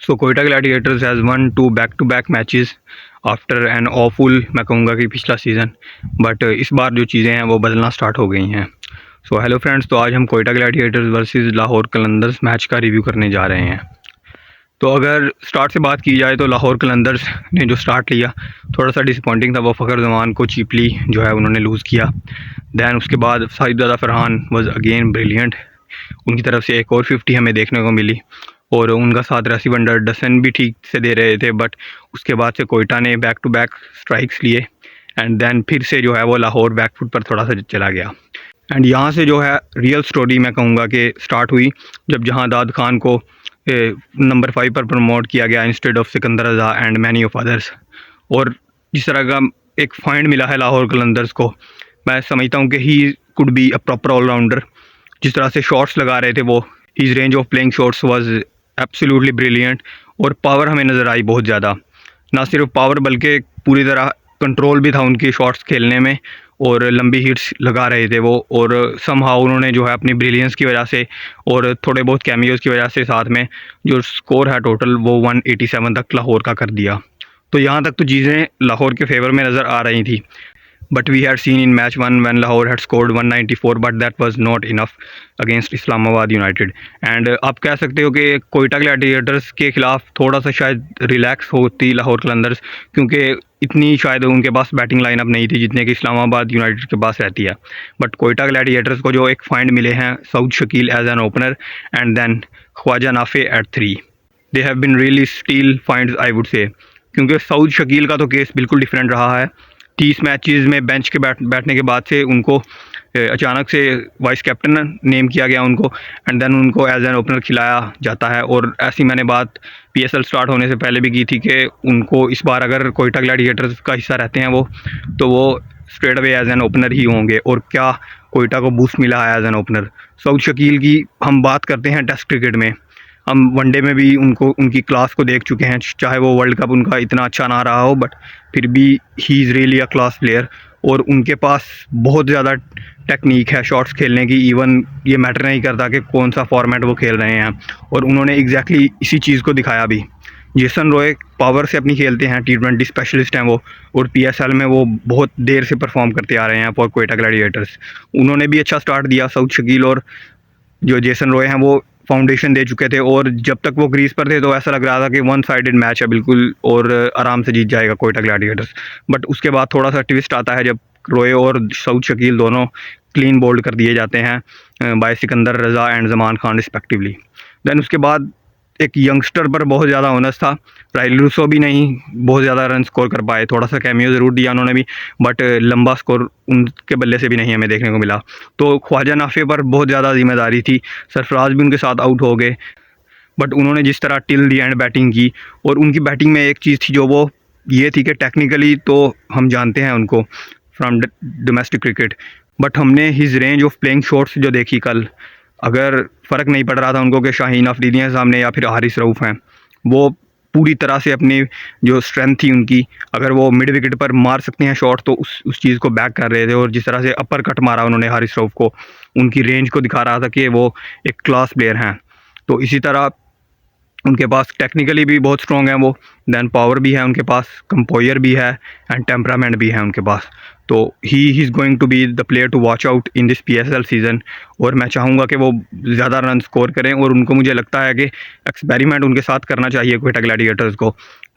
So Quetta gladiators has won two back to back matches after an awful, मैं कहूँगा कि पिछला सीज़न, बट इस बार जो चीज़ें हैं वो बदलना स्टार्ट हो गई हैं। सो हेलो फ्रेंड्स, तो आज हम Quetta Gladiators versus Lahore Qalandars match का रिव्यू करने जा रहे हैं। तो अगर स्टार्ट से बात की जाए तो लाहौर कलंदर्स ने जो स्टार्ट लिया थोड़ा सा डिसअपॉइंटिंग था। वो फ़खर जमान को चीपली जो है उन्होंने लूज़ किया। दैन उसके बाद Sahibzada Farhan was again brilliant, उनकी तरफ से एक और 50 हमें देखने को मिली और उनका साथ रसी वंडर डसन भी ठीक से दे रहे थे। बट उसके बाद से कोयटा ने बैक टू बैक स्ट्राइक्स लिए एंड देन फिर से जो है वो लाहौर बैकफुट पर थोड़ा सा चला गया। एंड यहाँ से जो है रियल स्टोरी मैं कहूँगा कि स्टार्ट हुई जब जहांदाद खान को नंबर 5 पर प्रमोट किया गया instead of Sikandar Raza and many of others. और जिस तरह का एक फाइंड मिला है लाहौर कलंदर्स को, मैं समझता हूँ कि he could be a proper allrounder. जिस तरह से शॉट्स लगा रहे थे वो, his range of playing shots was absolutely brilliant. और पावर हमें नज़र आई बहुत ज़्यादा, ना सिर्फ पावर बल्कि पूरी तरह कंट्रोल भी था उनके शॉट्स खेलने में और लंबी हिट्स लगा रहे थे वो। और समहाउ उन्होंने जो है अपनी ब्रिलियंस की वजह से और थोड़े बहुत कैमियोज़ की वजह से साथ में जो स्कोर है टोटल वो 187 तक लाहौर का कर दिया। तो यहाँ तक तो चीज़ें लाहौर के फेवर में नज़र आ रही थी। But we had seen in match 1 when Lahore had scored 194, but that was not enough against Islamabad United. And आप कह सकते हो कि कोयटा ग्लैडिएटर्स के खिलाफ थोड़ा सा शायद रिलैक्स होती लाहौर कलंदर्स, क्योंकि इतनी शायद उनके पास बैटिंग लाइनअप नहीं थी जितने कि इस्लामाबाद यूनाइटेड के पास रहती है। बट कोयटा ग्लैडिएटर्स को जो एक फाइंड मिले हैं Saud Shakeel as an opener and then Khawaja Nafay at 3, they have been really steal finds I would say. क्योंकि सऊद शकील का तो केस बिल्कुल डिफरेंट रहा है। 30 मैचेस में बेंच के बैठने के बाद से उनको अचानक से वाइस कैप्टन नेम किया गया उनको, एंड देन उनको एज एन ओपनर खिलाया जाता है। और ऐसी मैंने बात पीएसएल स्टार्ट होने से पहले भी की थी कि उनको इस बार अगर कोयटा ग्लैडिएटर्स का हिस्सा रहते हैं वो, तो वो straight away as an opener ही होंगे। और क्या कोयटा को बूस्ट मिला है as an opener. Saud Shakeel की हम बात करते हैं टेस्ट क्रिकेट में, हम वनडे में भी उनकी क्लास को देख चुके हैं, चाहे वो वर्ल्ड कप उनका इतना अच्छा ना रहा हो, बट फिर भी he is really a class player. और उनके पास बहुत ज़्यादा टेक्निक है शॉट्स खेलने की। इवन ये मैटर नहीं करता कि कौन सा फॉर्मेट वो खेल रहे हैं, और उन्होंने एग्जैक्टली इसी चीज़ को दिखाया भी। जेसन रॉय पावर से अपनी खेलते हैं, T20 स्पेशलिस्ट हैं वो, और PSL में वो बहुत देर से परफॉर्म करते आ रहे हैं फॉर कोयटा ग्लैडिएटर्स। उन्होंने भी अच्छा स्टार्ट दिया। सऊद शकील और जो जेसन रॉय हैं वो फाउंडेशन दे चुके थे, और जब तक वो क्रीज पर थे तो ऐसा लग रहा था कि वन साइडेड मैच है बिल्कुल और आराम से जीत जाएगा कोयटा ग्लैडिएटर्स। बट उसके बाद थोड़ा सा ट्विस्ट आता है जब रॉय और सऊद शकील दोनों क्लीन बोल्ड कर दिए जाते हैं by Sikandar Raza and Zaman Khan respectively. Then उसके बाद एक यंगस्टर पर बहुत ज़्यादा ओनस था। राइल रूसो भी नहीं बहुत ज़्यादा रन स्कोर कर पाए, थोड़ा सा कैमियो ज़रूर दिया उन्होंने भी, बट लंबा स्कोर उनके बल्ले से भी नहीं हमें देखने को मिला। तो ख्वाजा नाफे पर बहुत ज़्यादा जिम्मेदारी थी। सरफराज भी उनके साथ आउट हो गए, बट उन्होंने जिस तरह टिल दी एंड बैटिंग की, और उनकी बैटिंग में एक चीज़ थी जो वो ये थी कि टेक्निकली तो हम जानते हैं उनको फ्रॉम डोमेस्टिक क्रिकेट, बट हमने his range of playing shots जो देखी कल, अगर फ़र्क नहीं पड़ रहा था उनको कि शाहीन अफरीदी हैं सामने या फिर हारिस रऊफ़ हैं, वो पूरी तरह से अपनी जो स्ट्रेंथ थी उनकी, अगर वो मिड विकेट पर मार सकते हैं शॉट तो उस चीज़ को बैक कर रहे थे। और जिस तरह से अपर कट मारा उन्होंने हारिस रऊफ़ को, उनकी रेंज को दिखा रहा था कि वो एक क्लास प्लेयर हैं। तो इसी तरह उनके पास टेक्निकली भी बहुत स्ट्रॉन्ग है वो, दैन पावर भी है उनके पास, कंपोयर भी है एंड टेम्परामेंट भी है उनके पास। तो he is going to be the player to watch out in this PSL season. और मैं चाहूँगा कि वो ज़्यादा रन स्कोर करें, और उनको मुझे लगता है कि एक्सपेरिमेंट उनके साथ करना चाहिए कोयटा ग्लैडिएटर्स को,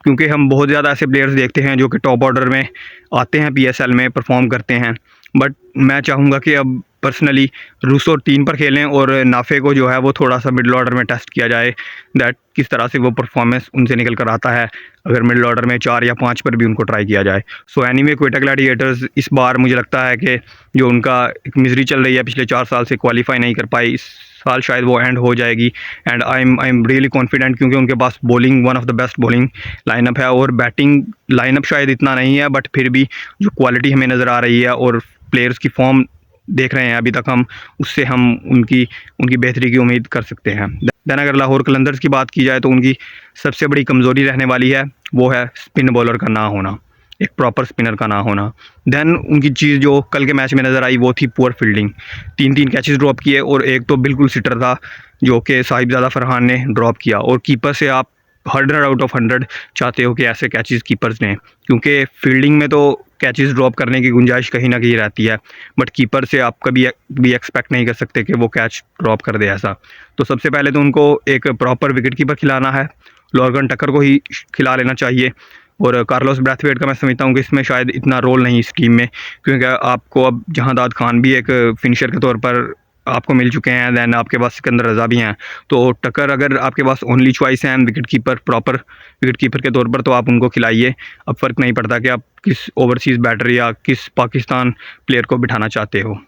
क्योंकि हम बहुत ज़्यादा ऐसे प्लेयर्स देखते हैं जो कि टॉप ऑर्डर में आते हैं PSL में परफॉर्म करते हैं। बट मैं चाहूँगा कि अब पर्सनली रूसो 3 पर खेलें और नाफे को जो है वो थोड़ा सा मिडिल ऑर्डर में टेस्ट किया जाए, दैट किस तरह से वो परफॉर्मेंस उनसे निकल कर आता है अगर मिडिल ऑर्डर में 4 या 5 पर भी उनको ट्राई किया जाए। सो एनीवे कोयटा ग्लैडिएटर्स इस बार मुझे लगता है कि जो उनका एक मिजरी चल रही है पिछले 4 साल से, क्वालिफाई नहीं कर पाई, इस साल शायद वो एंड हो जाएगी। And I am really confident, क्योंकि उनके पास bowling one of the best bowling lineup है, और बैटिंग लाइनअप शायद इतना नहीं है, बट फिर भी जो क्वालिटी हमें नज़र आ रही है और प्लेयर्स की फॉर्म देख रहे हैं अभी तक हम, उससे हम उनकी बेहतरी की उम्मीद कर सकते हैं। दैन अगर लाहौर कलंदर्स की बात की जाए तो उनकी सबसे बड़ी कमज़ोरी रहने वाली है वो है स्पिन बॉलर का ना होना, एक प्रॉपर स्पिनर का ना होना। दैन उनकी चीज़ जो कल के मैच में नज़र आई वो थी पुअर फील्डिंग। 3 कैचेस ड्रॉप किए और एक तो बिल्कुल सिटर था जो कि साहिबजादा फरहान ने ड्रॉप किया, और कीपर से आप 100 आउट ऑफ 100 चाहते हो कि ऐसे कैचेस कीपर्स ने, क्योंकि फील्डिंग में तो कैचेस ड्रॉप करने की गुंजाइश कहीं ना कहीं रहती है, बट कीपर से आप कभी भी एक्सपेक्ट नहीं कर सकते कि वो कैच ड्रॉप कर दे ऐसा। तो सबसे पहले तो उनको एक प्रॉपर विकेट कीपर खिलाना है, लॉर्गन टक्कर को ही खिला लेना चाहिए। और कार्लोस ब्रैथवेट का मैं समझता हूँ कि इसमें शायद इतना रोल नहीं इस टीम में, क्योंकि आपको अब जहांदाद खान भी एक फिनिशर के तौर पर आपको मिल चुके हैं, दैन आपके पास सिकंदर रज़ा भी हैं। तो टक्कर अगर आपके पास ओनली चॉइस है wicket keeper, proper wicket keeper के तौर पर, तो आप उनको खिलाइए। अब फ़र्क नहीं पड़ता कि आप किस ओवरसीज़ बैटर या किस पाकिस्तान प्लेयर को बिठाना चाहते हो।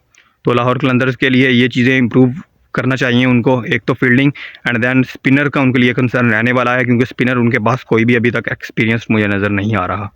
तो लाहौर कलंदर्स के लिए ये चीज़ें इम्प्रूव करना चाहिए उनको, एक तो फील्डिंग एंड देन स्पिनर का उनके लिए कंसर्न रहने वाला है, क्योंकि स्पिनर उनके पास कोई भी अभी तक एक्सपीरियंस मुझे नज़र नहीं आ रहा।